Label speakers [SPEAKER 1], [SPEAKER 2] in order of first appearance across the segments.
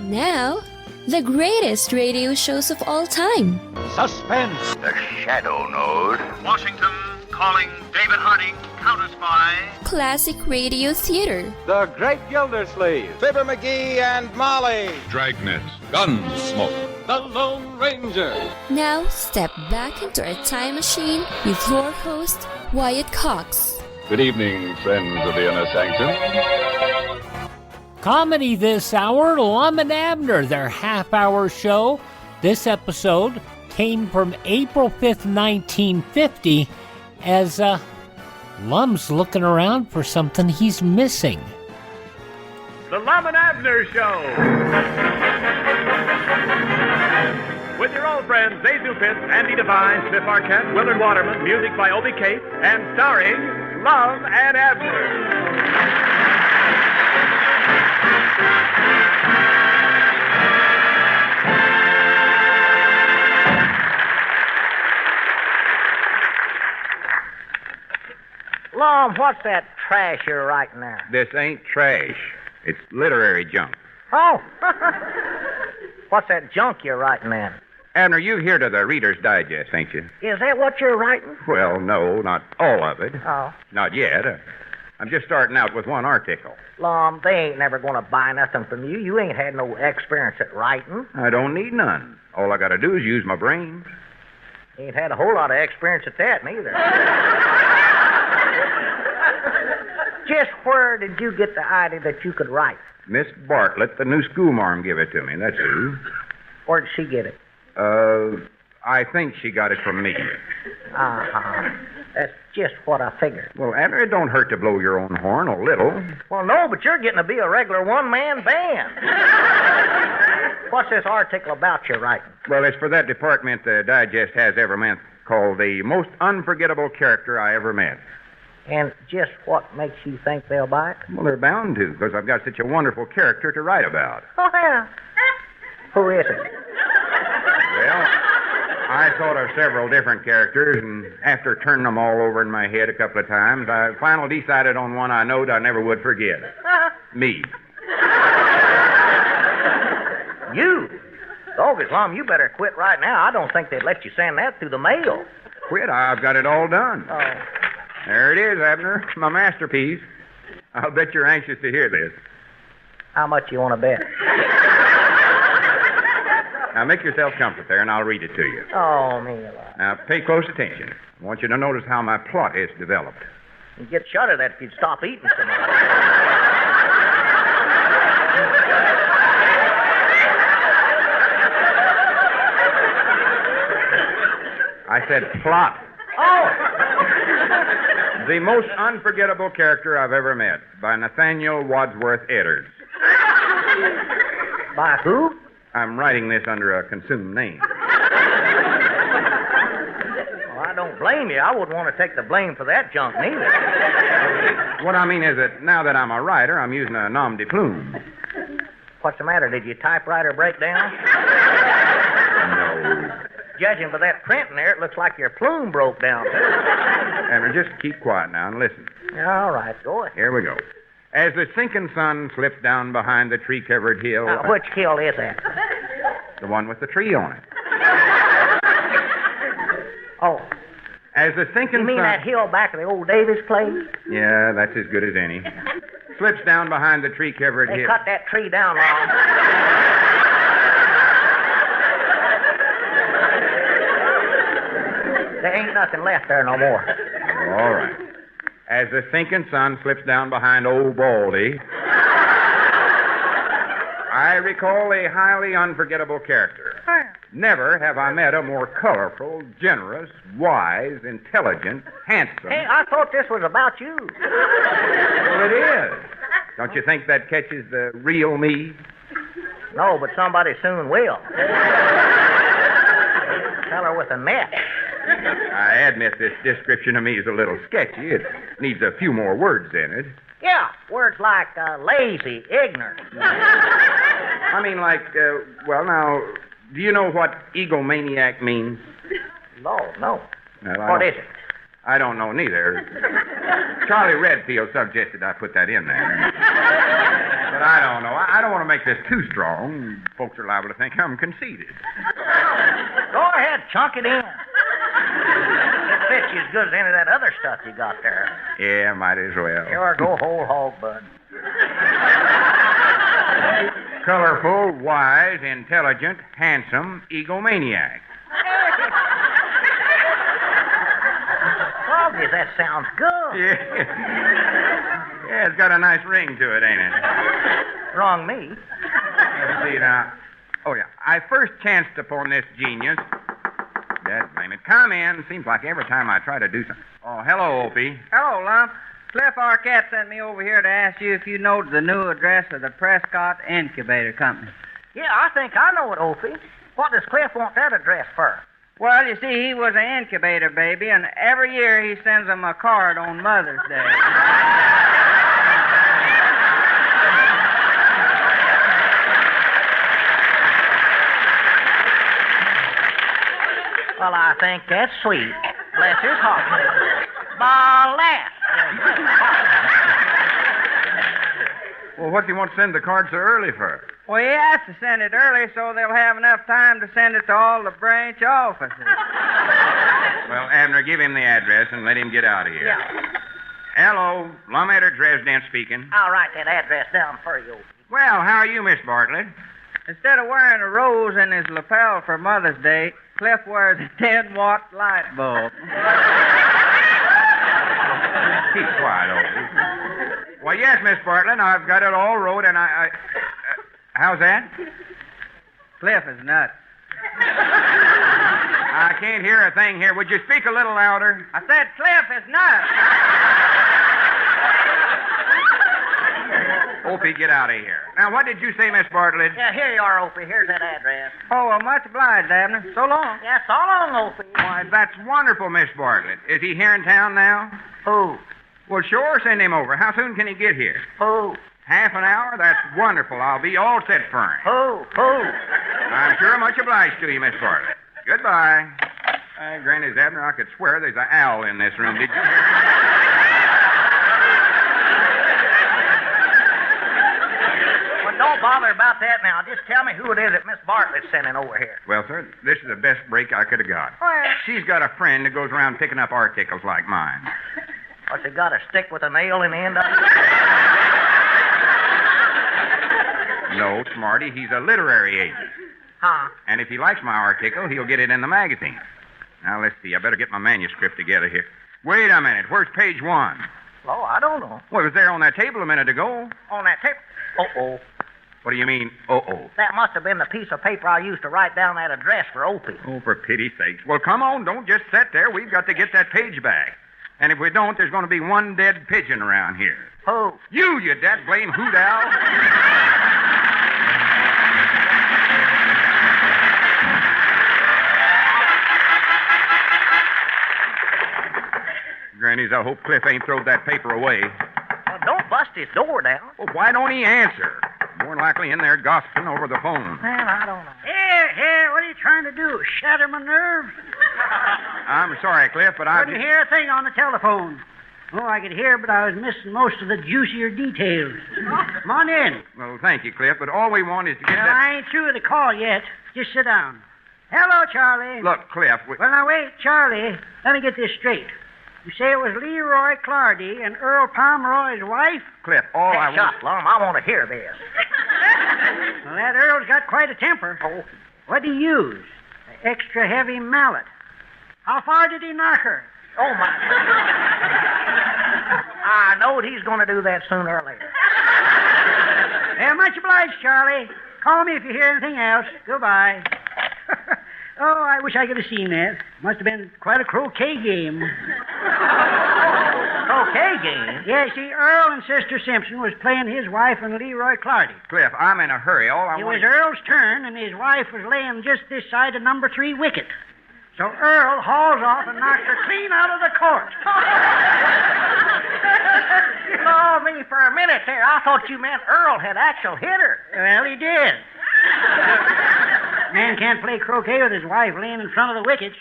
[SPEAKER 1] Now, the greatest radio shows of all time.
[SPEAKER 2] Suspense.
[SPEAKER 3] The Shadow Node.
[SPEAKER 4] Washington calling David Harding, Counter Spy.
[SPEAKER 1] Classic radio theater.
[SPEAKER 2] The Great Gildersleeve. Fibber McGee and Molly.
[SPEAKER 5] Dragnet. Gunsmoke.
[SPEAKER 2] The Lone Ranger.
[SPEAKER 1] Now, step back into our time machine with your host, Wyatt Cox.
[SPEAKER 5] Good evening, friends of the Inner Sanctum.
[SPEAKER 6] Comedy this hour, Lum-n-Abner, their half-hour show. This episode came from April 5th, 1950, as Lum's looking around for something he's missing.
[SPEAKER 4] The Lum-n-Abner Show. With your old friends, Dave Dupin, Andy Devine, Smith Arquette, Willard Waterman, music by Obie Cates, and starring Lum and Abner.
[SPEAKER 7] Lum, what's that trash you're writing there?
[SPEAKER 3] This ain't trash. It's literary junk.
[SPEAKER 7] Oh! What's that junk you're writing then?
[SPEAKER 3] Abner, you heard of the Reader's Digest, ain't you?
[SPEAKER 7] Is that what you're writing?
[SPEAKER 3] Well, no, not all of it.
[SPEAKER 7] Oh.
[SPEAKER 3] Not yet. I'm just starting out with one article.
[SPEAKER 7] Lum, they ain't never going to buy nothing from you. You ain't had no experience at writing.
[SPEAKER 3] I don't need none. All I got to do is use my brains.
[SPEAKER 7] Ain't had a whole lot of experience at that, neither. Just where did you get the idea that you could write?
[SPEAKER 3] Miss Bartlett, the new schoolmarm, give it to me. That's who.
[SPEAKER 7] Where'd she get it?
[SPEAKER 3] I think she got it from me.
[SPEAKER 7] Uh-huh. That's just what I figured.
[SPEAKER 3] Well, Abner, it don't hurt to blow your own horn a little.
[SPEAKER 7] Well, no, but you're getting to be a regular one-man band. What's this article about you're writing?
[SPEAKER 3] Well, it's for that department the Digest has every month called The Most Unforgettable Character I Ever Met.
[SPEAKER 7] And just what makes you think they'll buy it?
[SPEAKER 3] Well, they're bound to, because I've got such a wonderful character to write about.
[SPEAKER 7] Oh, yeah. Who is it?
[SPEAKER 3] Well, I thought of several different characters, and after turning them all over in my head a couple of times, I finally decided on one I knowed I never would forget. Me.
[SPEAKER 7] You? Dog, Lum, you better quit right now. I don't think they'd let you send that through the mail.
[SPEAKER 3] Quit? I've got it all done.
[SPEAKER 7] Oh.
[SPEAKER 3] There it is, Abner. My masterpiece. I'll bet you're anxious to hear this.
[SPEAKER 7] How much you want to bet?
[SPEAKER 3] Now, make yourself comfortable there, and I'll read it to you.
[SPEAKER 7] Oh, me alive.
[SPEAKER 3] Now, pay close attention. I want you to notice how my plot is developed.
[SPEAKER 7] You'd get shut of that if you'd stop eating so much.
[SPEAKER 3] I said plot.
[SPEAKER 7] Oh!
[SPEAKER 3] The Most Unforgettable Character I've Ever Met by Nathaniel Wadsworth Edders.
[SPEAKER 7] By who?
[SPEAKER 3] I'm writing this under a consumed name.
[SPEAKER 7] Well, I don't blame you. I wouldn't want to take the blame for that junk, neither.
[SPEAKER 3] What I mean is that now that I'm a writer, I'm using a nom de plume.
[SPEAKER 7] What's the matter? Did your typewriter break down?
[SPEAKER 3] No.
[SPEAKER 7] Judging by that print in there, it looks like your plume broke down.
[SPEAKER 3] Abner, just keep quiet now and listen.
[SPEAKER 7] All right, go ahead.
[SPEAKER 3] Here we go. As the sinking sun slips down behind the tree-covered hill...
[SPEAKER 7] Which hill is that?
[SPEAKER 3] The one with the tree on it.
[SPEAKER 7] Oh.
[SPEAKER 3] As the sinking
[SPEAKER 7] You mean
[SPEAKER 3] sun...
[SPEAKER 7] that hill back of the old Davis place?
[SPEAKER 3] Yeah, that's as good as any. Slips down behind the tree-covered
[SPEAKER 7] They
[SPEAKER 3] hill...
[SPEAKER 7] cut that tree down, Lum. There ain't nothing left there no more.
[SPEAKER 3] All right. As the sinking sun slips down behind old Baldy, I recall a highly unforgettable character. Never have I met a more colorful, generous, wise, intelligent, handsome...
[SPEAKER 7] Hey, I thought this was about you.
[SPEAKER 3] Well, it is. Don't you think that catches the real me?
[SPEAKER 7] No, but somebody soon will. Feller with a net.
[SPEAKER 3] I admit this description of me is a little sketchy. It needs a few more words in it.
[SPEAKER 7] Yeah, words like lazy, ignorant.
[SPEAKER 3] I mean, like, well, now, do you know what egomaniac means?
[SPEAKER 7] No.
[SPEAKER 3] Well,
[SPEAKER 7] What is it?
[SPEAKER 3] I don't know neither. Charlie Redfield suggested I put that in there. But But I don't know. I don't want to make this too strong. Folks are liable to think I'm conceited.
[SPEAKER 7] Go ahead, chunk it in. It fits you as good as any of that other stuff you got there.
[SPEAKER 3] Yeah, might as well.
[SPEAKER 7] Sure, go whole hog, bud.
[SPEAKER 3] Colorful, wise, intelligent, handsome, egomaniac.
[SPEAKER 7] Froggy, that sounds good.
[SPEAKER 3] Yeah, it's got a nice ring to it, ain't it?
[SPEAKER 7] Wrong me.
[SPEAKER 3] Let's see now. Oh, yeah. I first chanced upon this genius. That blame it. Come in. Seems like every time I try to do something. Oh, hello, Opie.
[SPEAKER 8] Hello, Lump. Cliff Arquette sent me over here to ask you if you know the new address of the Prescott Incubator Company.
[SPEAKER 7] Yeah, I think I know it, Opie. What does Cliff want that address for?
[SPEAKER 8] Well, you see, he was an incubator baby, and every year he sends them a card on Mother's Day.
[SPEAKER 7] Well, I think that's sweet. Bless his heart. Ballas.
[SPEAKER 3] Well, what do you want to send the card so early for?
[SPEAKER 8] Well, he has to send it early so they'll have enough time to send it to all the branch offices.
[SPEAKER 3] Well, Abner, give him the address and let him get out of here.
[SPEAKER 7] Yeah.
[SPEAKER 3] Hello, lum-n-abner Dresden speaking.
[SPEAKER 7] I'll write that address down for you.
[SPEAKER 3] Well, how are you, Miss Bartlett?
[SPEAKER 8] Instead of wearing a rose in his lapel for Mother's Day, Cliff wears a 10-watt light bulb.
[SPEAKER 3] Keep quiet, Opie. Well, yes, Miss Bartlett, I've got it all wrote, and how's that?
[SPEAKER 8] Cliff is nuts.
[SPEAKER 3] I can't hear a thing here. Would you speak a little louder?
[SPEAKER 8] I said Cliff is nuts.
[SPEAKER 3] Opie, get out of here. Now, what did you say, Miss Bartlett?
[SPEAKER 7] Yeah, here you are, Opie. Here's that address.
[SPEAKER 8] Oh, well, much obliged, Abner. So long.
[SPEAKER 7] Yeah, so long, Opie.
[SPEAKER 3] Why, that's wonderful, Miss Bartlett. Is he here in town now?
[SPEAKER 7] Who?
[SPEAKER 3] Well, sure, send him over. How soon can he get here?
[SPEAKER 7] Who?
[SPEAKER 3] Half an hour? That's wonderful. I'll be all set for him.
[SPEAKER 7] Who?
[SPEAKER 3] I'm sure much obliged to you, Miss Bartlett. Goodbye. Granny's Abner, I could swear there's an owl in this room. Did you hear me?
[SPEAKER 7] Well, don't bother about that now. Just tell me who it is that Miss Bartlett's sending over here.
[SPEAKER 3] Well, sir, this is the best break I could have got.
[SPEAKER 7] Well,
[SPEAKER 3] She's got a friend that goes around picking up articles like mine.
[SPEAKER 7] what's it got, a stick with a nail in the end of it?
[SPEAKER 3] No, Smarty, he's a literary agent.
[SPEAKER 7] Huh?
[SPEAKER 3] And if he likes my article, he'll get it in the magazine. Now, let's see. I better get my manuscript together here. Wait a minute. Where's page 1?
[SPEAKER 7] Oh, I don't know.
[SPEAKER 3] Well, it was there on that table a minute ago.
[SPEAKER 7] On that tape. Uh-oh.
[SPEAKER 3] What do you mean, uh-oh?
[SPEAKER 7] That must have been the piece of paper I used to write down that address for Opie.
[SPEAKER 3] Oh, for pity's sakes. Well, come on. Don't just sit there. We've got to get that page back. And if we don't, there's going to be one dead pigeon around here.
[SPEAKER 7] Who?
[SPEAKER 3] You dead blame hoot owl. Grannies, I hope Cliff ain't throwed that paper away.
[SPEAKER 7] Well, don't bust his door down.
[SPEAKER 3] Well, why don't he answer? More likely in there gossiping over the phone.
[SPEAKER 7] Man, I don't know.
[SPEAKER 9] Here, what are you trying to do? Shatter my nerves?
[SPEAKER 3] I'm sorry, Cliff, but I...
[SPEAKER 9] Couldn't hear a thing on the telephone. Oh, I could hear, but I was missing most of the juicier details. Come on in.
[SPEAKER 3] Well, thank you, Cliff, but all we want is to get
[SPEAKER 9] Well,
[SPEAKER 3] that...
[SPEAKER 9] I ain't through with the call yet. Just sit down. Hello, Charlie.
[SPEAKER 3] Look, Cliff,
[SPEAKER 9] Well, now, wait, Charlie. Let me get this straight. You say it was Leroy Clardy and Earl Pomeroy's wife?
[SPEAKER 3] Cliff, all I
[SPEAKER 7] Hey, shut,
[SPEAKER 3] want...
[SPEAKER 7] Lum. I want to hear this.
[SPEAKER 9] Well, that Earl's got quite a temper.
[SPEAKER 7] Oh.
[SPEAKER 9] What'd he use? An extra heavy mallet. How far did he knock her?
[SPEAKER 7] Oh, my. I knowed he's going to do that sooner or later.
[SPEAKER 9] Well, much obliged, Charlie. Call me if you hear anything else. Goodbye. Oh, I wish I could have seen that. Must have been quite a croquet game.
[SPEAKER 7] Croquet game?
[SPEAKER 9] Yeah, see, Earl and Sister Simpson was playing his wife and Leroy Clardy.
[SPEAKER 3] Cliff, I'm in a hurry. All I
[SPEAKER 9] It
[SPEAKER 3] want...
[SPEAKER 9] was Earl's turn, and his wife was laying just this side of number 3 wicket. So Earl hauls off and knocks her clean out of the court.
[SPEAKER 7] Oh, me, for a minute there, I thought you meant Earl had actually hit her.
[SPEAKER 9] Well, he did. Man can't play croquet with his wife laying in front of the wickets.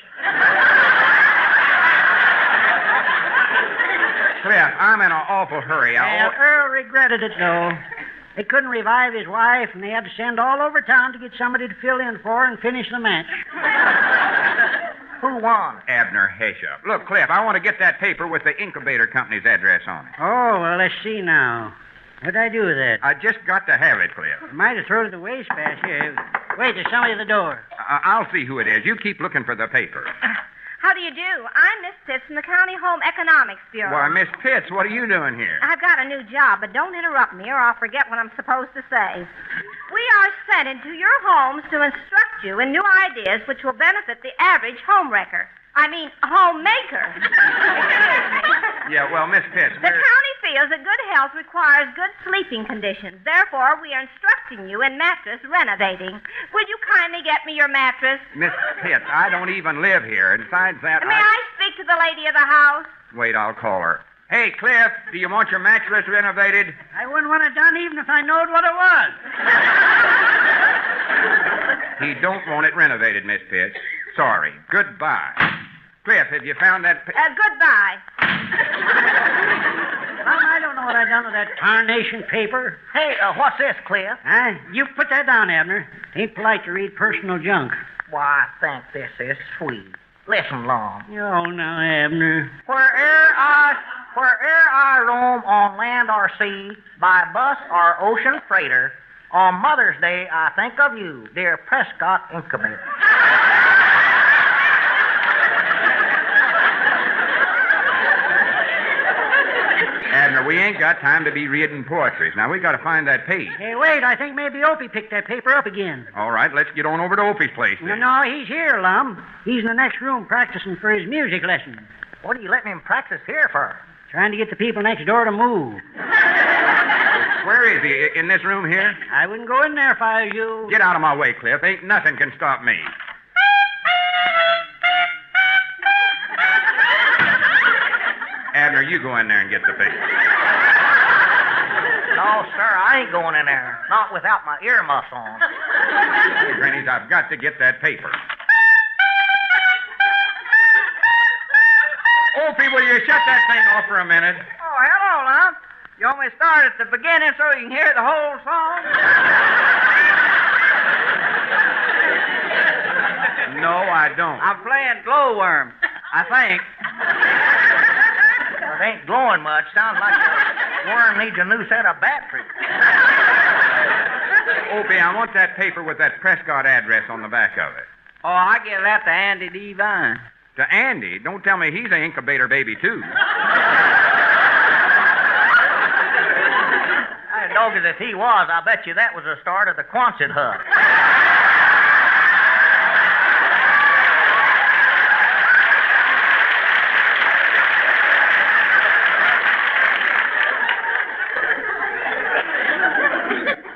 [SPEAKER 3] Cliff, I'm in an awful hurry.
[SPEAKER 9] Well, Earl regretted it, though. They couldn't revive his wife, and they had to send all over town to get somebody to fill in for her and finish the match.
[SPEAKER 7] Who won?
[SPEAKER 3] Abner Heshup. Look, Cliff, I want to get that paper with the incubator company's address on it.
[SPEAKER 9] Oh, well, let's see now. What'd I do with that?
[SPEAKER 3] I just got to have it, Cliff.
[SPEAKER 9] I might have thrown it in the wastebasket. Here. Wait, there's somebody at the door.
[SPEAKER 3] I'll see who it is. You keep looking for the paper.
[SPEAKER 10] How do you do? I'm Miss Pitts from the County Home Economics Bureau.
[SPEAKER 3] Why, Miss Pitts, what are you doing here?
[SPEAKER 10] I've got a new job, but don't interrupt me or I'll forget what I'm supposed to say. We are sent into your homes to instruct you in new ideas which will benefit the average homemaker. Homemaker.
[SPEAKER 3] Yeah, well, Miss Pitts,
[SPEAKER 10] The county feels that good health requires good sleeping conditions. Therefore, we are instructing you in mattress renovating. Would you kindly get me your mattress?
[SPEAKER 3] Miss Pitts, I don't even live here. And besides that,
[SPEAKER 10] May I speak to the lady of the house?
[SPEAKER 3] Wait, I'll call her. Hey, Cliff, do you want your mattress renovated?
[SPEAKER 9] I wouldn't want it done even if I knowed what it was.
[SPEAKER 3] He don't want it renovated, Miss Pitts. Sorry. Goodbye. Cliff, have you found that...
[SPEAKER 10] Goodbye.
[SPEAKER 9] I don't know what I done with that tarnation paper.
[SPEAKER 7] Hey, what's this, Cliff?
[SPEAKER 9] You put that down, Abner. It ain't polite to read personal junk.
[SPEAKER 7] Why, I think this is sweet. Listen, Lum.
[SPEAKER 9] Oh, now, Abner.
[SPEAKER 7] Where'er I roam on land or sea, by bus or ocean freighter, on Mother's Day I think of you, dear Prescott Incubator.
[SPEAKER 3] Abner, we ain't got time to be reading poetry. Now, we got to find that page.
[SPEAKER 9] Hey, wait, I think maybe Opie picked that paper up again.
[SPEAKER 3] All right, let's get on over to Opie's place, then.
[SPEAKER 9] No, he's here, Lum. He's in the next room practicing for his music lesson.
[SPEAKER 7] What are you letting him practice here for?
[SPEAKER 9] Trying to get the people next door to move.
[SPEAKER 3] Where is he? In this room here?
[SPEAKER 9] I wouldn't go in there if I was you.
[SPEAKER 3] Get out of my way, Cliff. Ain't nothing can stop me. Abner, you go in there and get the paper.
[SPEAKER 7] No, sir, I ain't going in there. Not without my earmuffs on.
[SPEAKER 3] Hey, Grannies, I've got to get that paper. Opie, will you shut that thing off for a minute?
[SPEAKER 8] Oh, hello, Lum. You want me to start at the beginning so you can hear the whole song?
[SPEAKER 3] No, I don't.
[SPEAKER 8] I'm playing Glowworm, I think.
[SPEAKER 7] Well, it ain't glowing much. Sounds like the worm needs a new set of batteries.
[SPEAKER 3] Opie, I want that paper with that Prescott address on the back of it.
[SPEAKER 8] Oh, I give that to Andy Devine.
[SPEAKER 3] To Andy? Don't tell me he's an incubator baby, too.
[SPEAKER 7] Dog as if he was, I bet you that was the start of the Quonset hut.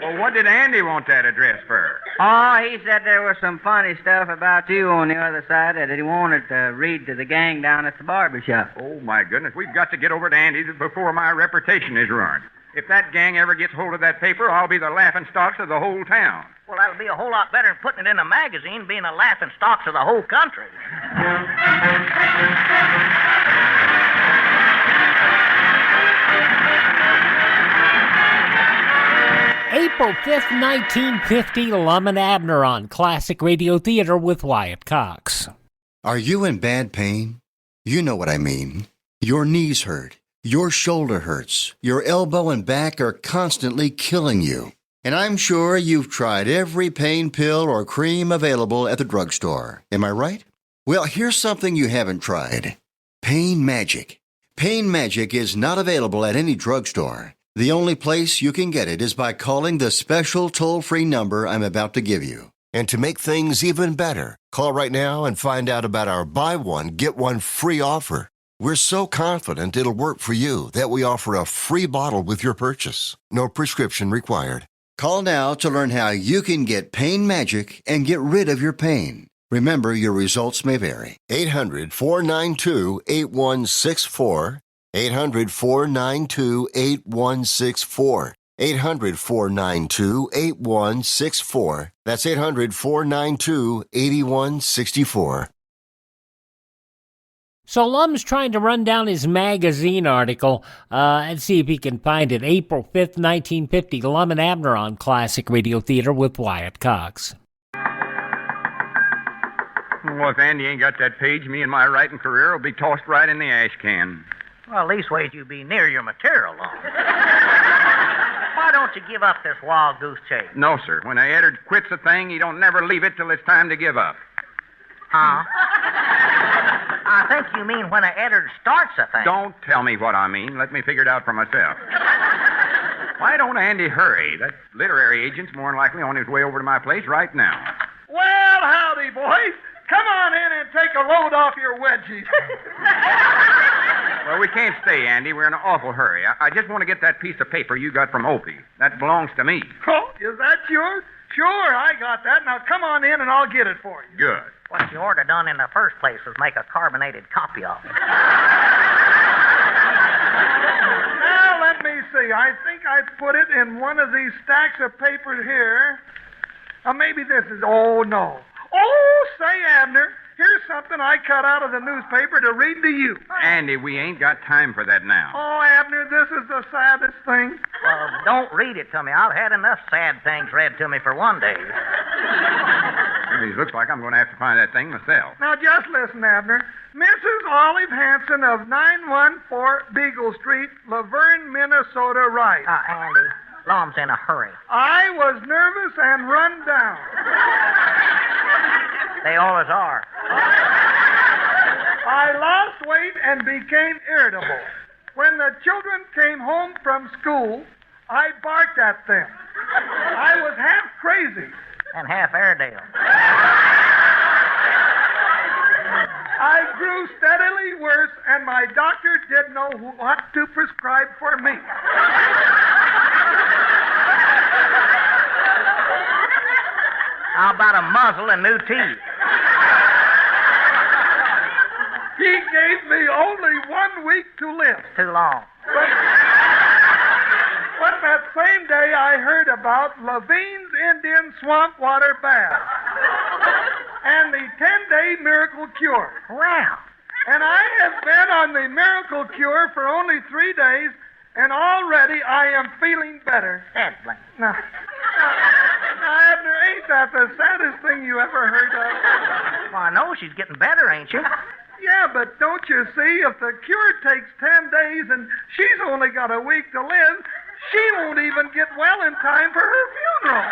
[SPEAKER 3] Well, what did Andy want that address for?
[SPEAKER 8] Oh, he said there was some funny stuff about you on the other side that he wanted to read to the gang down at the barber shop.
[SPEAKER 3] Oh, my goodness. We've got to get over to Andy's before my reputation is ruined. If that gang ever gets hold of that paper, I'll be the laughingstocks of the whole town.
[SPEAKER 7] Well, that'll be a whole lot better than putting it in a magazine, being the laughingstocks of the whole country.
[SPEAKER 6] April 5th, 1950, Lum-n-Abner on Classic Radio Theater with Wyatt Cox.
[SPEAKER 11] Are you in bad pain? You know what I mean. Your knees hurt. Your shoulder hurts. Your elbow and back are constantly killing you. And I'm sure you've tried every pain pill or cream available at the drugstore. Am I right? Well, here's something you haven't tried. Pain Magic. Pain Magic is not available at any drugstore. The only place you can get it is by calling the special toll-free number I'm about to give you.
[SPEAKER 12] And to make things even better, call right now and find out about our buy one, get one free offer. We're so confident it'll work for you that we offer a free bottle with your purchase. No prescription required.
[SPEAKER 11] Call now to learn how you can get Pain Magic and get rid of your pain. Remember, your results may vary.
[SPEAKER 12] 800-492-8164. 800-492-8164. 800-492-8164. That's 800-492-8164.
[SPEAKER 6] So Lum's trying to run down his magazine article and see if he can find it. April 5th, 1950, Lum-n-Abner on Classic Radio Theater with Wyatt Cox.
[SPEAKER 3] Well, if Andy ain't got that page, me and my writing career will be tossed right in the ash can.
[SPEAKER 7] Well, leastways you be near your material, Lum. Why don't you give up this wild goose chase?
[SPEAKER 3] No, sir. When a editor quits a thing, he don't never leave it till it's time to give up.
[SPEAKER 7] Huh? I think you mean when an editor starts a thing.
[SPEAKER 3] Don't tell me what I mean. Let me figure it out for myself. Why don't Andy hurry? That literary agent's more than likely on his way over to my place right now.
[SPEAKER 13] Well, howdy, boys. Come on in and take a load off your wedgies.
[SPEAKER 3] Well, we can't stay, Andy. We're in an awful hurry. I just want to get that piece of paper you got from Opie. That belongs to me.
[SPEAKER 13] Oh, is that yours? Sure, I got that. Now come on in and I'll get it for you.
[SPEAKER 3] Good.
[SPEAKER 7] What you ought to done in the first place was make a carbonated copy of it.
[SPEAKER 13] Now, let me see. I think I put it in one of these stacks of papers here. Maybe this is... Oh, no. Oh, say, Abner, here's something I cut out of the newspaper to read to you.
[SPEAKER 3] Andy, we ain't got time for that now.
[SPEAKER 13] Oh, Abner, this is the saddest thing.
[SPEAKER 7] Well, don't read it to me. I've had enough sad things read to me for one day.
[SPEAKER 3] It looks like I'm going to have to find that thing myself.
[SPEAKER 13] Now, just listen, Abner. Mrs. Olive Hanson of 914 Beagle Street, Laverne, Minnesota, writes.
[SPEAKER 7] Andy, Lum's in a hurry.
[SPEAKER 13] I was nervous and run down.
[SPEAKER 7] They always are.
[SPEAKER 13] I lost weight and became irritable. When the children came home from school, I barked at them. I was half crazy.
[SPEAKER 7] And half Airedale.
[SPEAKER 13] I grew steadily worse, and my doctor didn't know what to prescribe for me.
[SPEAKER 7] How about a muzzle and new teeth?
[SPEAKER 13] He gave me only 1 week to live.
[SPEAKER 7] Too long.
[SPEAKER 13] But that same day I heard about Levine's Indian Swamp Water Bath and the 10-day miracle cure.
[SPEAKER 7] Wow.
[SPEAKER 13] And I have been on the miracle cure for only 3 days, and already I am feeling better.
[SPEAKER 7] That's blank.
[SPEAKER 13] Now, Abner, ain't that the saddest thing you ever heard of?
[SPEAKER 7] Well, I know she's getting better, ain't she?
[SPEAKER 13] Yeah, but don't you see, if the cure takes 10 days and she's only got a week to live, she won't even get well in time for her funeral.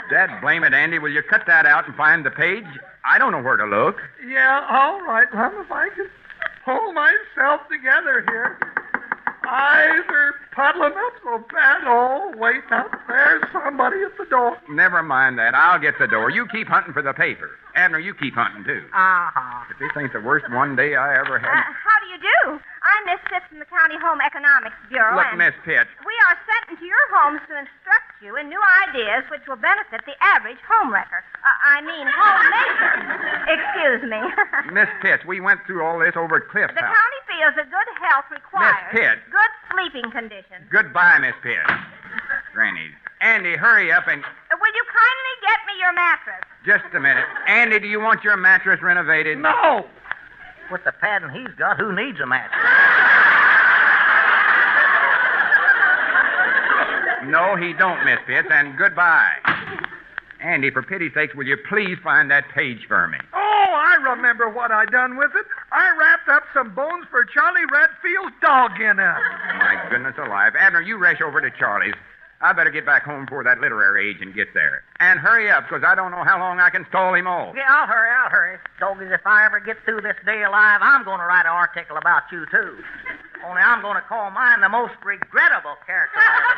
[SPEAKER 3] Dad, blame it, Andy. Will you cut that out and find the page? I don't know where to look.
[SPEAKER 13] Yeah, all right, Lum, if I can pull myself together here. Eyes are puddling up so bad. Oh, wait, now, there's somebody at the door.
[SPEAKER 3] Never mind that. I'll get the door. You keep hunting for the paper. Abner, you keep hunting, too.
[SPEAKER 10] Uh-huh.
[SPEAKER 3] If this ain't the worst one day I ever had...
[SPEAKER 10] How do you do? I'm Miss Pitts from the County Home Economics Bureau.
[SPEAKER 3] Look,
[SPEAKER 10] and
[SPEAKER 3] Miss Pitts.
[SPEAKER 10] we are sent into your homes to instruct you in new ideas which will benefit the average homewrecker. Homemaker. Excuse me.
[SPEAKER 3] Miss Pitts, we went through all this over at Cliff's
[SPEAKER 10] The
[SPEAKER 3] house.
[SPEAKER 10] county feels that good health requires
[SPEAKER 3] Miss Pitts.
[SPEAKER 10] good sleeping conditions.
[SPEAKER 3] Goodbye, Miss Pitts. Granny. Andy, hurry up and...
[SPEAKER 10] Will you kindly get me your mattress?
[SPEAKER 3] Just a minute. Andy, do you want your mattress renovated?
[SPEAKER 13] No!
[SPEAKER 7] With the padding he's got, who needs a mattress?
[SPEAKER 3] No, he don't, Miss Pitts, and goodbye. Andy, for pity's sakes, will you please find that page for me?
[SPEAKER 13] Oh, I remember what I done with it. I wrapped up some bones for Charlie Redfield's dog in it.
[SPEAKER 3] My goodness alive. Abner, you rush over to Charlie's. I better get back home before that literary agent gets there. And hurry up, because I don't know how long I can stall him off.
[SPEAKER 7] Yeah, I'll hurry. Dogies, if I ever get through this day alive, I'm going to write an article about you, too. Only I'm going to call mine the most regrettable character I ever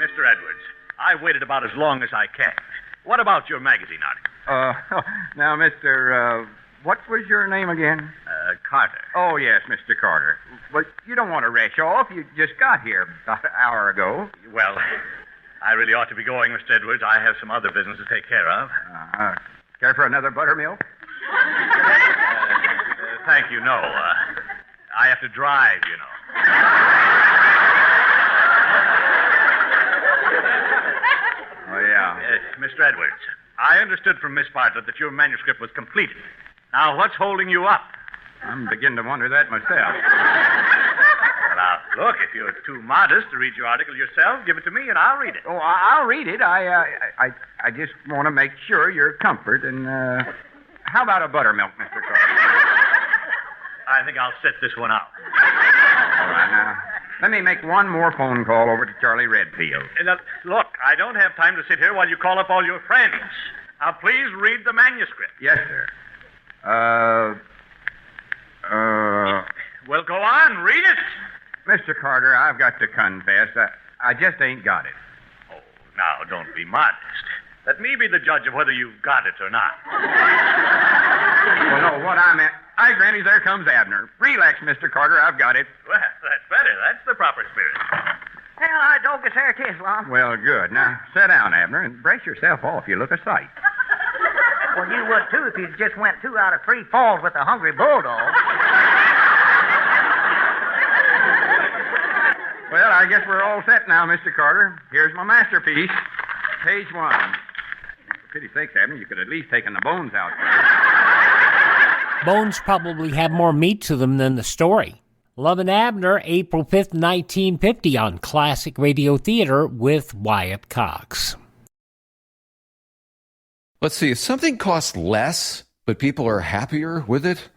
[SPEAKER 7] made.
[SPEAKER 4] Mr. Edwards, I waited about as long as I can. What about your magazine article?
[SPEAKER 3] Now, Mr., what was your name again?
[SPEAKER 4] Carter.
[SPEAKER 3] Oh, yes, Mr. Carter. But you don't want to rush off. You just got here about an hour ago.
[SPEAKER 4] Well, I really ought to be going, Mr. Edwards. I have some other business to take care of.
[SPEAKER 3] Care for another buttermilk?
[SPEAKER 4] thank you, no. I have to drive, you know.
[SPEAKER 3] Oh, yeah.
[SPEAKER 4] Mr. Edwards, I understood from Miss Bartlett that your manuscript was completed. Now, what's holding you up?
[SPEAKER 3] I'm beginning to wonder that myself.
[SPEAKER 4] Well, now, look, if you're too modest to read your article yourself, give it to me and I'll read it.
[SPEAKER 3] Oh, I'll read it. I just want to make sure your comfort. And how about a buttermilk, Mr. Carter?
[SPEAKER 4] I think I'll sit this one out.
[SPEAKER 3] All right, now, let me make one more phone call over to Charlie Redfield.
[SPEAKER 4] Now, look, I don't have time to sit here while you call up all your friends. Now, please read the manuscript.
[SPEAKER 3] Yes, sir.
[SPEAKER 4] Well, go on, read it.
[SPEAKER 3] Mr. Carter, I've got to confess, I just ain't got it.
[SPEAKER 4] Oh, now, don't be modest. Let me be the judge of whether you've got it or not.
[SPEAKER 3] Well, no, what I meant... Hi, Granny, there comes Abner. Relax, Mr. Carter, I've got it.
[SPEAKER 4] Well, that's better. That's the proper spirit.
[SPEAKER 7] Well, I don't guess there it is, Lum.
[SPEAKER 3] Well, good. Now, sit down, Abner, and brace yourself off. You look a sight.
[SPEAKER 7] Well, you would, too, if you just went 2 out of 3 falls with a hungry bulldog.
[SPEAKER 3] Well, I guess we're all set now, Mr. Carter. Here's my masterpiece. Page 1. For pity's sakes, Abner, you could at least taken the bones out first.
[SPEAKER 6] Bones probably have more meat to them than the story. Lum-n-Abner, April 5th, 1950 on Classic Radio Theater with Wyatt Cox.
[SPEAKER 14] Let's see, if something costs less, but people are happier with it,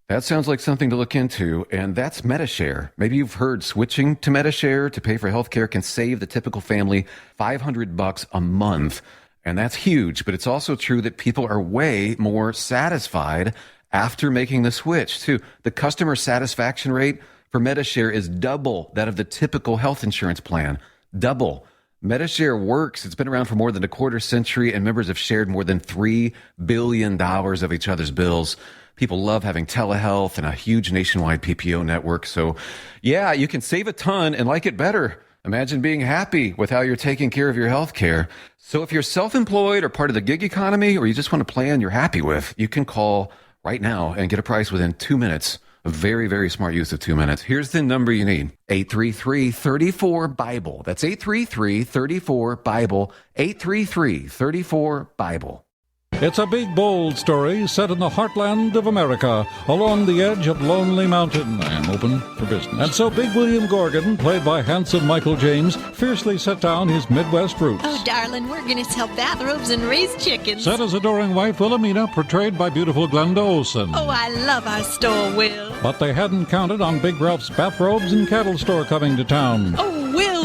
[SPEAKER 14] that sounds like something to look into, and that's MediShare. Maybe you've heard switching to MediShare to pay for healthcare can save the typical family $500 a month, and that's huge, but it's also true that people are way more satisfied after making the switch, too. The customer satisfaction rate for MediShare is double that of the typical health insurance plan. Double. MediShare works. It's been around for more than a quarter century, and members have shared more than $3 billion of each other's bills. People love having telehealth and a huge nationwide PPO network. So, yeah, you can save a ton and like it better. Imagine being happy with how you're taking care of your health care. So if you're self-employed or part of the gig economy, or you just want a plan you're happy with, you can call right now and get a price within 2 minutes. A very, very smart use of 2 minutes. Here's the number you need. 833-34-BIBLE. That's 833-34-BIBLE. 833-34-BIBLE.
[SPEAKER 15] It's a big, bold story set in the heartland of America, along the edge of Lonely Mountain. I am open for business. And so Big William-Gargan, played by handsome Michael James, fiercely set down his Midwest roots.
[SPEAKER 16] Oh, darling, we're going to sell bathrobes and raise chickens.
[SPEAKER 15] Set his adoring wife, Wilhelmina, portrayed by beautiful Glenda Olsen.
[SPEAKER 16] Oh, I love our store, Will.
[SPEAKER 15] But they hadn't counted on Big Ralph's bathrobes and cattle store coming to town.
[SPEAKER 16] Oh, Will,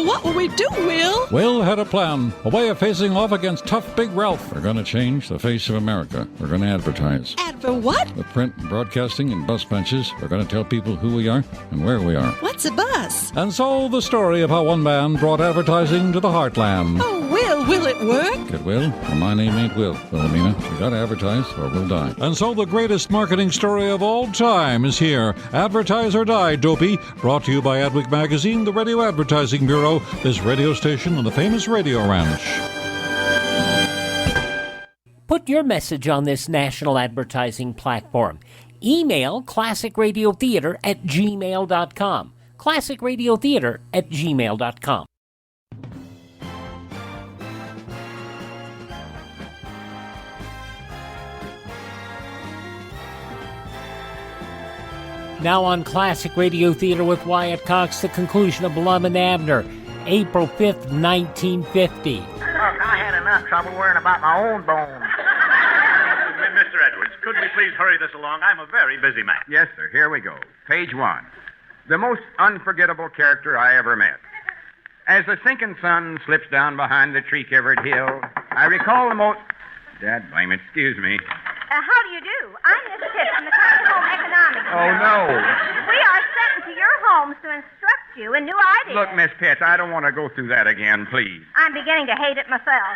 [SPEAKER 16] what will we do, Will?
[SPEAKER 15] Will had a plan, a way of facing off against tough Big Ralph. We're going to change the face of America. We're going to advertise.
[SPEAKER 16] For what?
[SPEAKER 15] With print and broadcasting and bus benches, we're going to tell people who we are and where we are.
[SPEAKER 16] What's a bus?
[SPEAKER 15] And so the story of how one man brought advertising to the heartland.
[SPEAKER 16] Oh, will it work?
[SPEAKER 15] It will. Well, my name ain't Will, Wilhelmina. We got to advertise or we'll die. And so the greatest marketing story of all time is here. Advertise or Die, Dopey. Brought to you by Adweek Magazine, the Radio Advertising Bureau, this radio station on the famous Radio Ranch.
[SPEAKER 6] Put your message on this national advertising platform. Email classicradiotheater@gmail.com. classicradiotheater@gmail.com. Now on Classic Radio Theater with Wyatt Cox, the conclusion of Lum-n-Abner, April 5th, 1950.
[SPEAKER 7] Look, I had enough trouble worrying about my own bones.
[SPEAKER 4] Mr. Edwards, could we please hurry this along? I'm a very busy man.
[SPEAKER 3] Yes, sir. Here we go. Page 1. The most unforgettable character I ever met. As the sinking sun slips down behind the tree-covered hill, I recall the most... Dad, blame it. Excuse me.
[SPEAKER 10] How do you do? I'm Miss Pitt from the Council Home Economics.
[SPEAKER 3] Oh, no.
[SPEAKER 10] We are sent into your homes to instruct you in new ideas.
[SPEAKER 3] Look, Miss Pitts, I don't want to go through that again, please.
[SPEAKER 10] I'm beginning to hate it myself.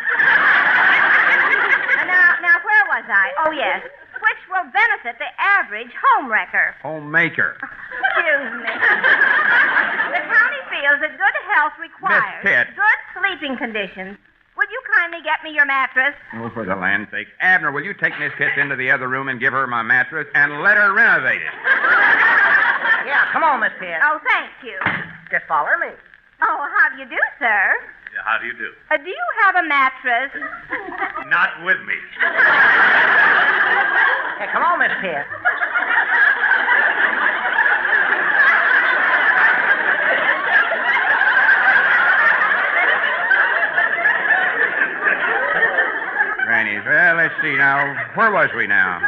[SPEAKER 10] Now, where was I? Oh, yes. Which will benefit the average homewrecker.
[SPEAKER 3] Homemaker.
[SPEAKER 10] Excuse me. The county feels that good health requires
[SPEAKER 3] Miss Pitt.
[SPEAKER 10] good sleeping conditions, Will you kindly get me your mattress?
[SPEAKER 3] Oh, for the land's sake. Abner, will you take Miss Pitts into the other room and give her my mattress and let her renovate it?
[SPEAKER 7] Yeah, come on, Miss Pitt.
[SPEAKER 10] Oh, thank you.
[SPEAKER 7] Just follow me.
[SPEAKER 10] Oh, how do you do, sir?
[SPEAKER 4] Yeah, how do you do?
[SPEAKER 10] Do you have a mattress?
[SPEAKER 4] Not with me.
[SPEAKER 7] Hey, come on, Miss Pitt.
[SPEAKER 3] Grannies, well, let's see now. Where was we now?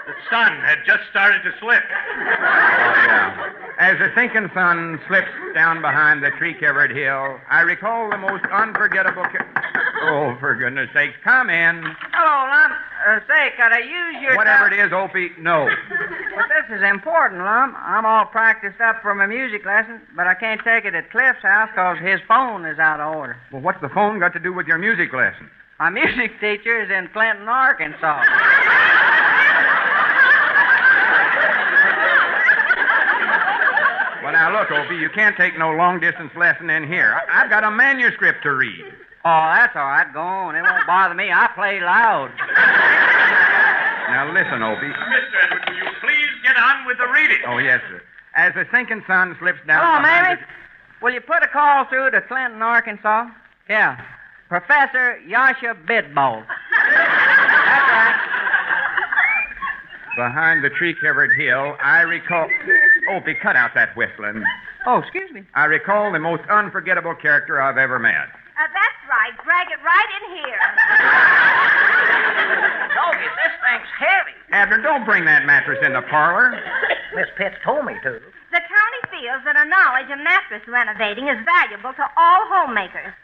[SPEAKER 4] The sun had just started to slip.
[SPEAKER 3] Oh, yeah. As the sinking sun slips down behind the tree-covered hill, I recall the most unforgettable... Oh, for goodness sakes, come in.
[SPEAKER 8] Hello, Lum. Say, could I use your...
[SPEAKER 3] Whatever it is, Opie, no.
[SPEAKER 8] But this is important, Lum. I'm all practiced up for my music lesson, but I can't take it at Cliff's house because his phone is out of order.
[SPEAKER 3] Well, what's the phone got to do with your music lesson?
[SPEAKER 8] My music teacher is in Clinton, Arkansas.
[SPEAKER 3] Well, now, look, Opie, you can't take no long-distance lesson in here. I've got a manuscript to read.
[SPEAKER 8] Oh, that's all right. Go on. It won't bother me. I play loud.
[SPEAKER 3] Now, listen, Opie.
[SPEAKER 4] Mr. Edwards, will you please get on with the reading?
[SPEAKER 3] Oh, yes, sir. As the sinking sun slips down...
[SPEAKER 8] Hello,
[SPEAKER 3] behind
[SPEAKER 8] Mamie. Will you put a call through to Clinton, Arkansas? Yeah. Professor Yasha Bidbolt. That's right.
[SPEAKER 3] Behind the tree-covered hill, I recall... Opie, cut out that whistling.
[SPEAKER 8] Oh, excuse me.
[SPEAKER 3] I recall the most unforgettable character I've ever met.
[SPEAKER 10] That's right. Drag it right in here.
[SPEAKER 7] Doggy, this thing's heavy.
[SPEAKER 3] Abner, don't bring that mattress in the parlor.
[SPEAKER 7] Miss Pitts told me to.
[SPEAKER 10] The county feels that a knowledge of mattress renovating is valuable to all homemakers.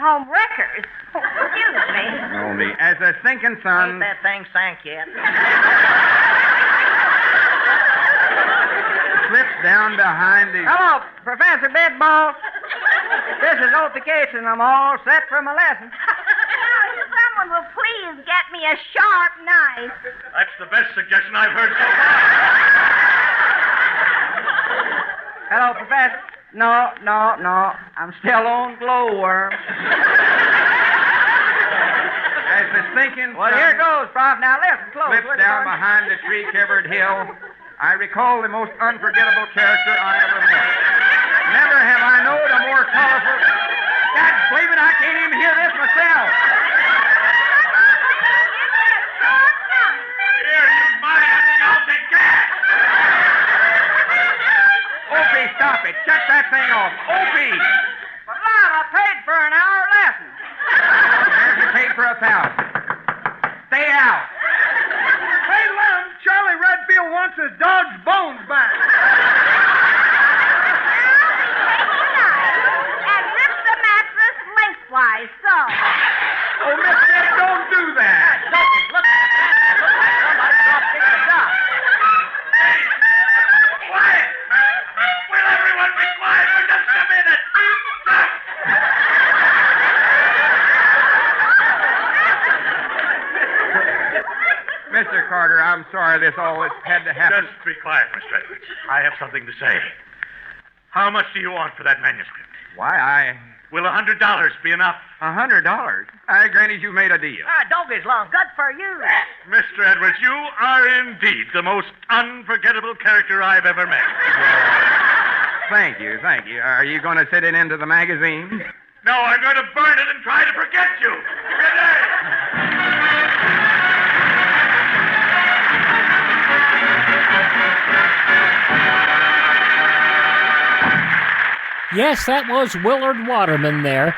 [SPEAKER 10] Home wreckers. Excuse me.
[SPEAKER 3] Oh, me. As the sinking sun...
[SPEAKER 7] Ain't that thing sank yet?
[SPEAKER 3] Slips down behind the...
[SPEAKER 8] Hello, Professor Bidbolt. This is Opie Cates, and I'm all set for my lesson.
[SPEAKER 10] Someone will please get me a sharp knife.
[SPEAKER 4] That's the best suggestion I've heard so far.
[SPEAKER 8] Hello, Professor. No. I'm still on glowworm.
[SPEAKER 3] As the sinking
[SPEAKER 8] Well,
[SPEAKER 3] sun
[SPEAKER 8] here goes, Prof. Now listen close.
[SPEAKER 3] slips down behind the tree-covered hill, I recall the most unforgettable character I ever met. Never have I known a more colorful... God believe it, I can't even hear this myself.
[SPEAKER 4] Here, use my anti-Celtic gas.
[SPEAKER 3] Opie, stop it. Shut that thing off. Opie!
[SPEAKER 8] But, Lon, I paid for an hour lesson.
[SPEAKER 3] There's you paid for 1,000. Stay out.
[SPEAKER 13] Hey, Lum, Charlie Redfield wants his dog's bones back.
[SPEAKER 10] And rip the mattress lengthwise, so.
[SPEAKER 3] Oh, Miss Pitt, don't do that.
[SPEAKER 7] Look at that. Looks like somebody dropped this up.
[SPEAKER 4] Quiet! Will everyone be quiet for just a minute?
[SPEAKER 3] Mr. Carter, I'm sorry this all had to happen.
[SPEAKER 4] Just be quiet, Mr. Edwards. I have something to say. How much do you want for that manuscript?
[SPEAKER 3] Why,
[SPEAKER 4] Will $100 be enough?
[SPEAKER 3] $100? I granted you made a deal.
[SPEAKER 7] Doggy's long. Good for you.
[SPEAKER 4] Mr. Edwards, you are indeed the most unforgettable character I've ever met.
[SPEAKER 3] Thank you. Are you going to sit it into the magazine?
[SPEAKER 4] No, I'm going to burn it and try to forget you. Good day.
[SPEAKER 6] Yes, that was Willard Waterman there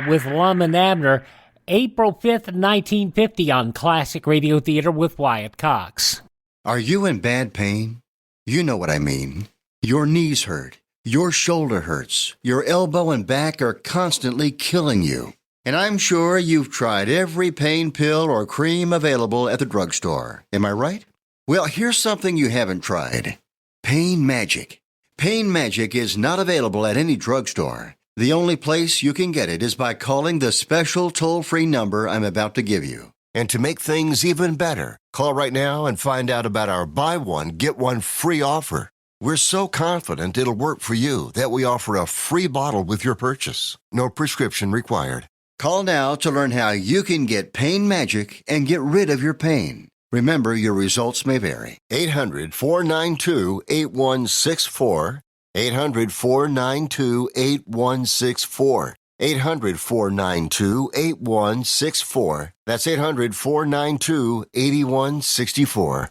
[SPEAKER 6] with Lum-n-Abner, April 5th, 1950 on Classic Radio Theater with Wyatt Cox.
[SPEAKER 11] Are you in bad pain? You know what I mean. Your knees hurt. Your shoulder hurts. Your elbow and back are constantly killing you. And I'm sure you've tried every pain pill or cream available at the drugstore. Am I right? Well, here's something you haven't tried. Pain Magic. Pain Magic is not available at any drugstore. The only place you can get it is by calling the special toll-free number I'm about to give you.
[SPEAKER 12] And to make things even better, call right now and find out about our buy one, get one free offer. We're so confident it'll work for you that we offer a free bottle with your purchase. No prescription required.
[SPEAKER 11] Call now to learn how you can get pain magic and get rid of your pain. Remember, your results may vary.
[SPEAKER 12] 800-492-8164. 800-492-8164. 800-492-8164. That's 800-492-8164.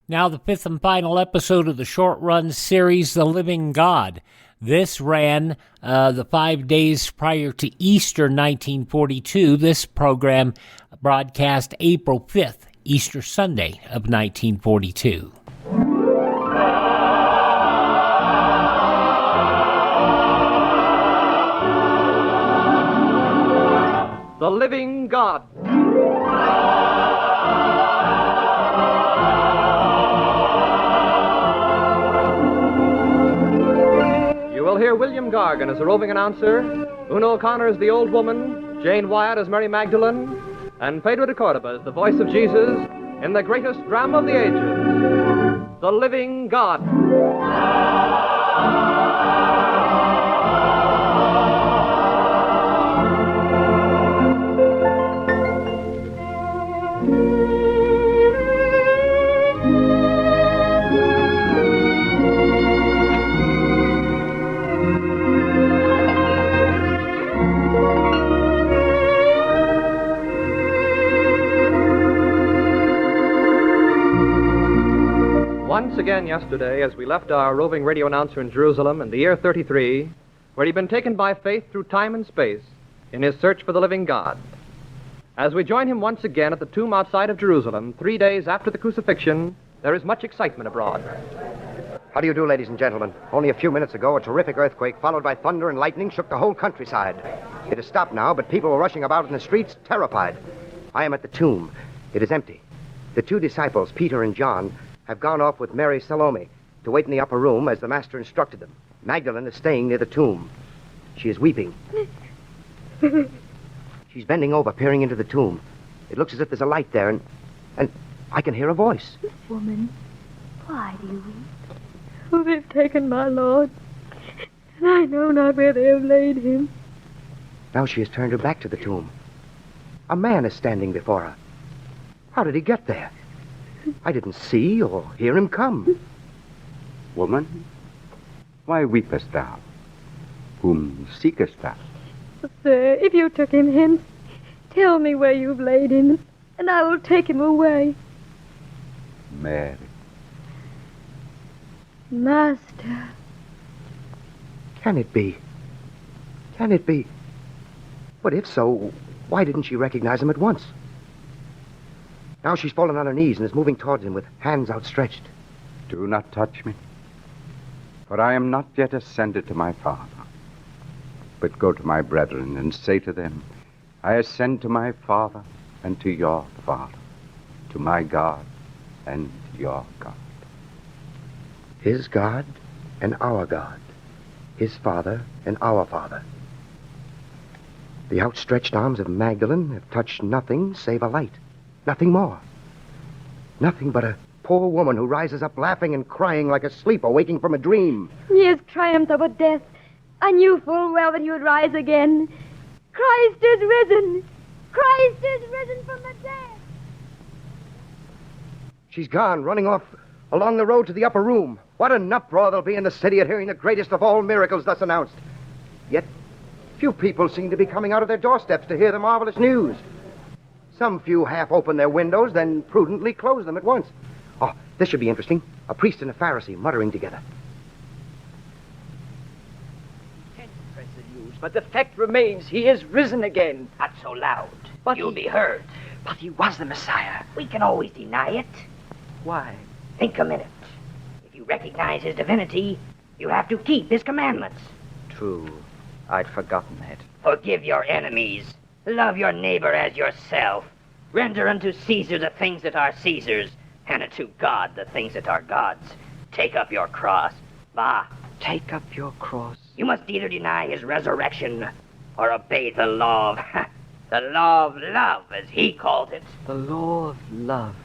[SPEAKER 6] Now, the fifth and final episode of the short-run series, The Living God. This ran the 5 days prior to Easter 1942. This program broadcast April 5th, Easter Sunday of 1942.
[SPEAKER 17] The Living God. You will hear William-Gargan as the roving announcer, Una O'Connor as the old woman, Jane Wyatt as Mary Magdalene, and Pedro de Cordoba as the voice of Jesus in the greatest drama of the ages, The Living God. Once again yesterday, as we left our roving radio announcer in Jerusalem in the year 33, where he'd been taken by faith through time and space in his search for the living God. As we join him once again at the tomb outside of Jerusalem, 3 days after the crucifixion, there is much excitement abroad.
[SPEAKER 18] How do you do, ladies and gentlemen? Only a few minutes ago, a terrific earthquake, followed by thunder and lightning, shook the whole countryside. It has stopped now, but people are rushing about in the streets, terrified. I am at the tomb. It is empty. The two disciples, Peter and John, have gone off with Mary Salome to wait in the upper room as the master instructed them. Magdalene is staying near the tomb. She is weeping. She's bending over, peering into the tomb. It looks as if there's a light there, and I can hear a voice.
[SPEAKER 19] Woman, why do you weep? Oh, they've taken my Lord, and I know not where they have laid him.
[SPEAKER 18] Now she has turned her back to the tomb. A man is standing before her. How did he get there? I didn't see or hear him come.
[SPEAKER 20] Woman, why weepest thou? Whom seekest thou?
[SPEAKER 19] Sir, if you took him hence, tell me where you've laid him, and I will take him away.
[SPEAKER 20] Mary.
[SPEAKER 19] Master.
[SPEAKER 18] Can it be? Can it be? But if so, why didn't she recognize him at once? Now she's fallen on her knees and is moving towards him with hands outstretched.
[SPEAKER 20] Do not touch me, for I am not yet ascended to my Father. But go to my brethren and say to them, I ascend to my Father and to your Father, to my God and your God.
[SPEAKER 18] His God and our God. His Father and our Father. The outstretched arms of Magdalene have touched nothing save a light. Nothing more. Nothing but a poor woman who rises up laughing and crying like a sleeper waking from a dream.
[SPEAKER 19] He has triumphed over death. I knew full well that he would rise again. Christ is risen. Christ is risen from the dead.
[SPEAKER 18] She's gone, running off along the road to the upper room. What an uproar there'll be in the city at hearing the greatest of all miracles thus announced. Yet, few people seem to be coming out of their doorsteps to hear the marvelous news. Some few half open their windows, then prudently close them at once. Oh, this should be interesting. A priest and a Pharisee muttering together.
[SPEAKER 21] Press the news, but the fact remains he is risen again.
[SPEAKER 22] Not so loud.
[SPEAKER 21] But
[SPEAKER 22] You'll be heard.
[SPEAKER 21] But he was the Messiah.
[SPEAKER 22] We can always deny it.
[SPEAKER 21] Why?
[SPEAKER 22] Think a minute. If you recognize his divinity, you have to keep his commandments.
[SPEAKER 21] True. I'd forgotten that.
[SPEAKER 22] Forgive your enemies. Love your neighbor as yourself. Render unto Caesar the things that are Caesar's, and unto God the things that are God's. Take up your cross. Bah.
[SPEAKER 21] Take up your cross.
[SPEAKER 22] You must either deny his resurrection or obey the law of... the law of love, as he called it.
[SPEAKER 21] The law of love.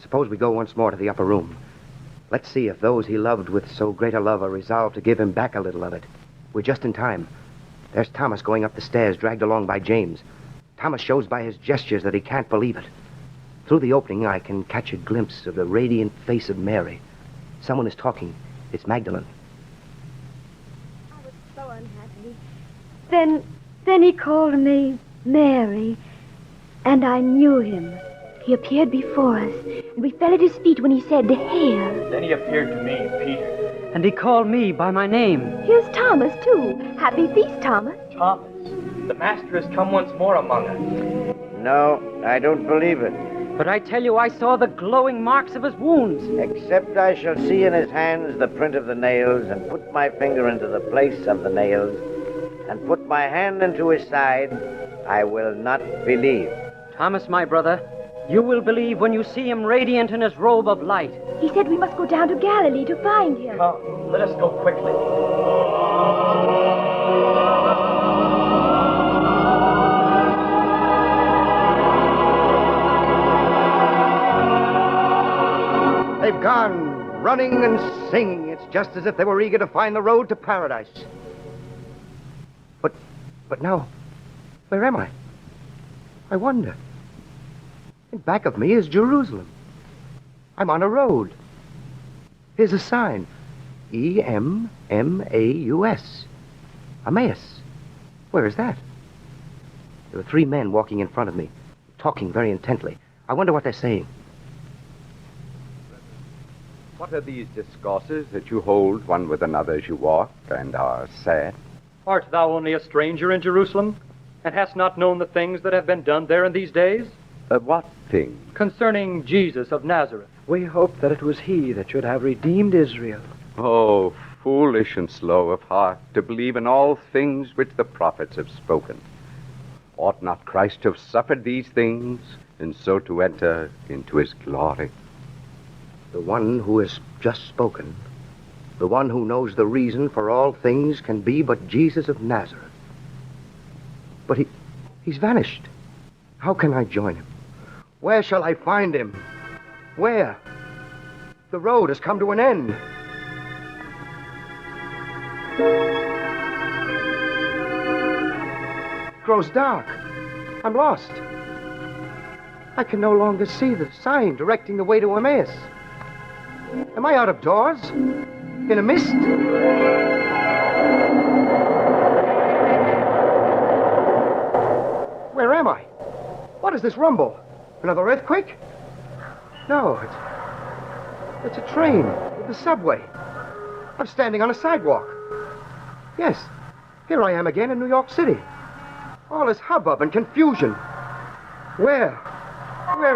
[SPEAKER 18] Suppose we go once more to the upper room. Let's see if those he loved with so great a love are resolved to give him back a little of it. We're just in time. There's Thomas going up the stairs, dragged along by James. Thomas shows by his gestures that he can't believe it. Through the opening, I can catch a glimpse of the radiant face of Mary. Someone is talking. It's Magdalene.
[SPEAKER 19] I was so unhappy. Then he called me Mary, and I knew him. He appeared before us, and we fell at his feet when he said, "Hail."
[SPEAKER 21] Then he appeared to me, Peter. And he called me by my name.
[SPEAKER 19] Here's Thomas, too. Happy feast, Thomas.
[SPEAKER 21] Thomas, the Master has come once more among us.
[SPEAKER 1] No, I don't believe it.
[SPEAKER 21] But I tell you, I saw the glowing marks of his wounds.
[SPEAKER 1] Except I shall see in his hands the print of the nails, and put my finger into the place of the nails, and put my hand into his side, I will not believe.
[SPEAKER 21] Thomas, my brother, you will believe when you see him radiant in his robe of light.
[SPEAKER 19] He said we must go down to Galilee to find him.
[SPEAKER 21] Come, let us go quickly.
[SPEAKER 18] They've gone, running and singing. It's just as if they were eager to find the road to paradise. But now, where am I? I wonder. In back of me is Jerusalem. I'm on a road. Here's a sign. E-M-M-A-U-S. Emmaus. Where is that? There are 3 men walking in front of me, talking very intently. I wonder what they're saying.
[SPEAKER 20] What are these discourses that you hold one with another as you walk and are sad?
[SPEAKER 17] Art thou only a stranger in Jerusalem, and hast not known the things that have been done there in these days?
[SPEAKER 20] What thing?
[SPEAKER 17] Concerning Jesus of Nazareth.
[SPEAKER 18] We hoped that it was he that should have redeemed Israel.
[SPEAKER 20] Oh, foolish and slow of heart, to believe in all things which the prophets have spoken. Ought not Christ to have suffered these things, and so to enter into his glory?
[SPEAKER 18] The one who has just spoken, the one who knows the reason for all things, can be but Jesus of Nazareth. But he's vanished. How can I join him? Where shall I find him? Where? The road has come to an end. It grows dark. I'm lost. I can no longer see the sign directing the way to Emmaus. Am I out of doors? In a mist? Where am I? What is this rumble? Another earthquake? No, it's a train. The subway. I'm standing on a sidewalk. Yes, here I am again in New York City. All this hubbub and confusion. Where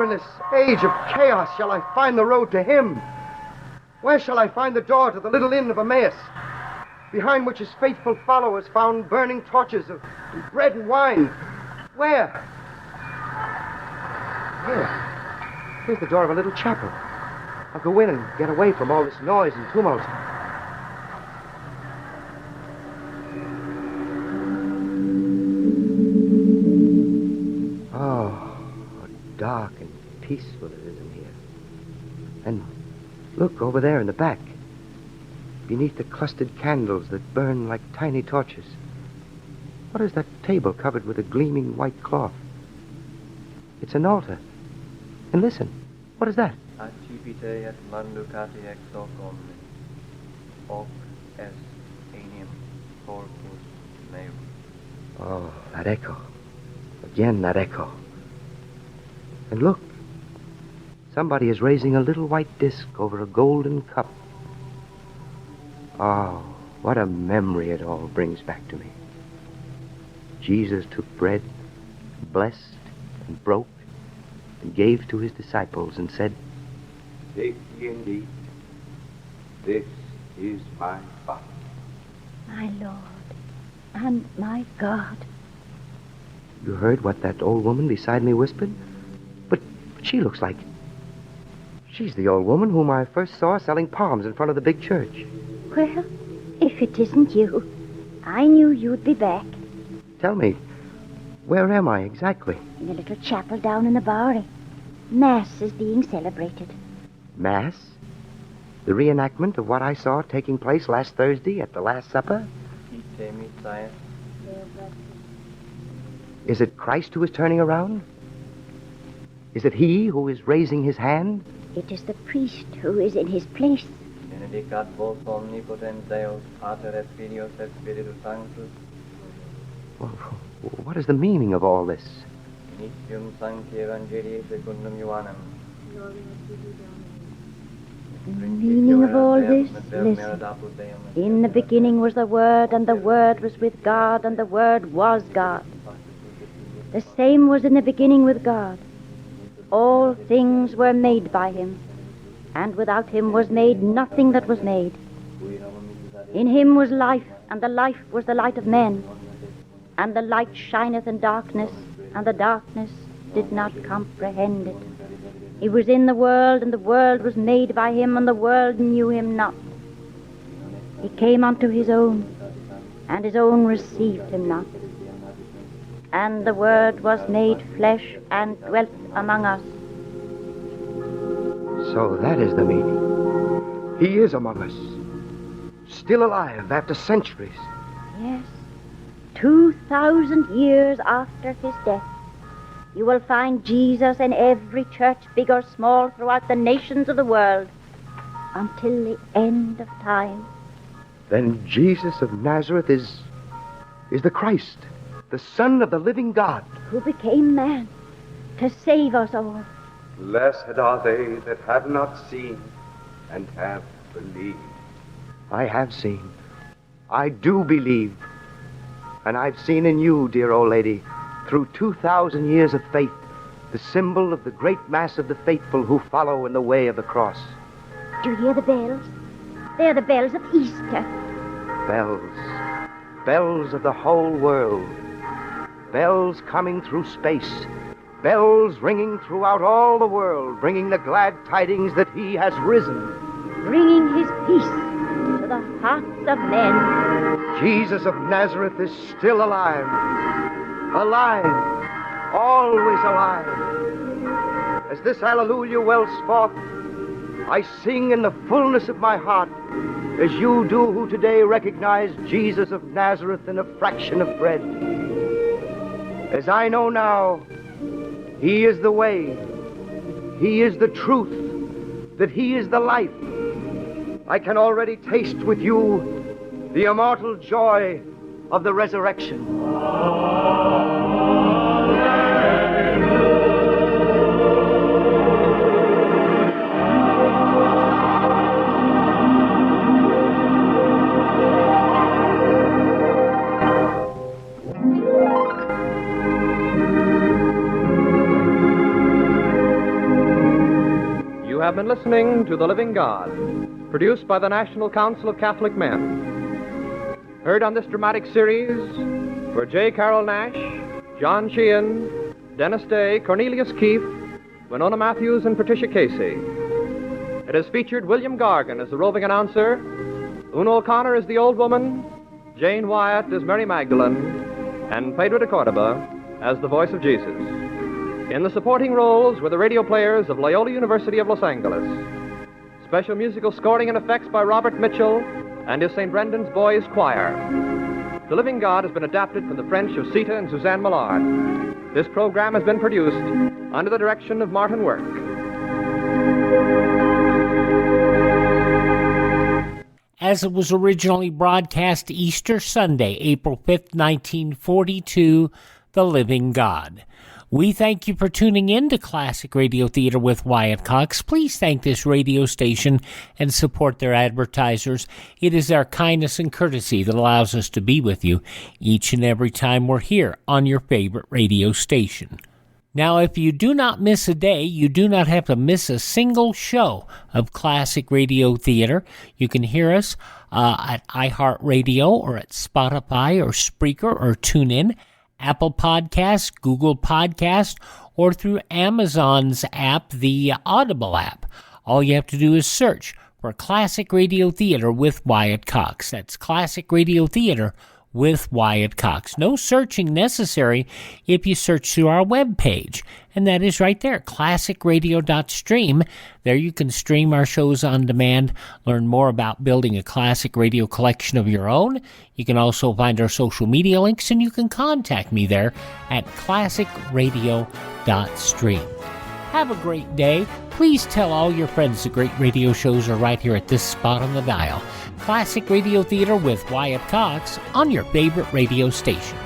[SPEAKER 18] in this age of chaos shall I find the road to him? Where shall I find the door to the little inn of Emmaus, behind which his faithful followers found burning torches of bread and wine? Where? Here. Here's the door of a little chapel. I'll go in and get away from all this noise and tumult. Oh, how dark and peaceful it is in here. And look over there in the back, beneath the clustered candles that burn like tiny torches. What is that table covered with a gleaming white cloth? It's an altar. And listen, what is that?
[SPEAKER 17] Accipite et mandukati ex hoc omne, hoc est enium corpus meum.
[SPEAKER 18] Oh, that echo. Again, that echo. And look, somebody is raising a little white disc over a golden cup. Oh, what a memory it all brings back to me. Jesus took bread, blessed and broke, and gave to his disciples and said,
[SPEAKER 20] Take ye and eat. This is my body.
[SPEAKER 19] My Lord and my God.
[SPEAKER 18] You heard what that old woman beside me whispered? But she looks like... She's the old woman whom I first saw selling palms in front of the big church.
[SPEAKER 19] Well, if it isn't you, I knew you'd be back.
[SPEAKER 18] Tell me, where am I exactly?
[SPEAKER 19] In a little chapel down in the Bowery. Mass is being celebrated.
[SPEAKER 18] Mass? The reenactment of what I saw taking place last Thursday at the Last Supper? Is it Christ who is turning around? Is it he who is raising his hand?
[SPEAKER 19] It is the priest who is in his place.
[SPEAKER 17] Benedicat vos omnipotens Deus, Pater et Filius et Spiritus Sanctus.
[SPEAKER 18] Well, what is the meaning of all this?
[SPEAKER 17] Initium Sancti Evangelii secundum Ioannem.
[SPEAKER 19] The meaning of all this, listen. In the beginning was the Word, and the Word was with God, and the Word was God. The same was in the beginning with God. All things were made by him, and without him was made nothing that was made. In him was life, and the life was the light of men. And the light shineth in darkness, and the darkness did not comprehend it. He was in the world, and the world was made by him, and the world knew him not. He came unto his own, and his own received him not. And the Word was made flesh and dwelt among us.
[SPEAKER 18] So that is the meaning. He is among us, still alive after centuries.
[SPEAKER 19] Yes, 2,000 years after his death, you will find Jesus in every church, big or small, throughout the nations of the world, until the end of time.
[SPEAKER 18] Then Jesus of Nazareth is the Christ, the Son of the living God,
[SPEAKER 19] who became man to save us all.
[SPEAKER 20] Blessed are they that have not seen and have believed.
[SPEAKER 18] I have seen. I do believe. And I've seen in you, dear old lady, through 2,000 years of faith, the symbol of the great mass of the faithful who follow in the way of the cross.
[SPEAKER 19] Do you hear the bells? They're the bells of Easter.
[SPEAKER 18] Bells. Bells of the whole world. Bells coming through space. Bells ringing throughout all the world, bringing the glad tidings that he has risen.
[SPEAKER 19] Bringing his peace to the hearts of men.
[SPEAKER 18] Jesus of Nazareth is still alive. Alive. Always alive. As this hallelujah wells forth, I sing in the fullness of my heart, as you do who today recognize Jesus of Nazareth in a fraction of bread. As I know now, he is the way, he is the truth, that he is the life. I can already taste with you the immortal joy of the resurrection.
[SPEAKER 17] You have been listening to The Living God, produced by the National Council of Catholic Men. Heard on this dramatic series were J. Carroll Nash, John Sheehan, Dennis Day, Cornelius Keefe, Winona Matthews, and Patricia Casey. It has featured William-Gargan as the roving announcer, Una O'Connor as the old woman, Jane Wyatt as Mary Magdalene, and Pedro de Cordoba as the voice of Jesus. In the supporting roles were the radio players of Loyola University of Los Angeles. Special musical scoring and effects by Robert Mitchell and his St. Brendan's Boys Choir. The Living God has been adapted from the French of Sita and Suzanne Millard. This program has been produced under the direction of Martin Work.
[SPEAKER 6] As it was originally broadcast Easter Sunday, April 5th, 1942, The Living God. We thank you for tuning in to Classic Radio Theater with Wyatt Cox. Please thank this radio station and support their advertisers. It is their kindness and courtesy that allows us to be with you each and every time we're here on your favorite radio station. Now, if you do not miss a day, you do not have to miss a single show of Classic Radio Theater. You can hear us at iHeartRadio or at Spotify or Spreaker or TuneIn, Apple Podcasts, Google Podcasts, or through Amazon's app, the Audible app. All you have to do is search for Classic Radio Theater with Wyatt Cox. That's Classic Radio Theater with Wyatt Cox. No searching necessary if you search through our webpage, and that is right there, classicradio.stream. There you can stream our shows on demand, learn more about building a classic radio collection of your own. You can also find our social media links, and you can contact me there at classicradio.stream. Have a great day. Please tell all your friends the great radio shows are right here at this spot on the dial. Classic Radio Theater with Wyatt Cox on your favorite radio station.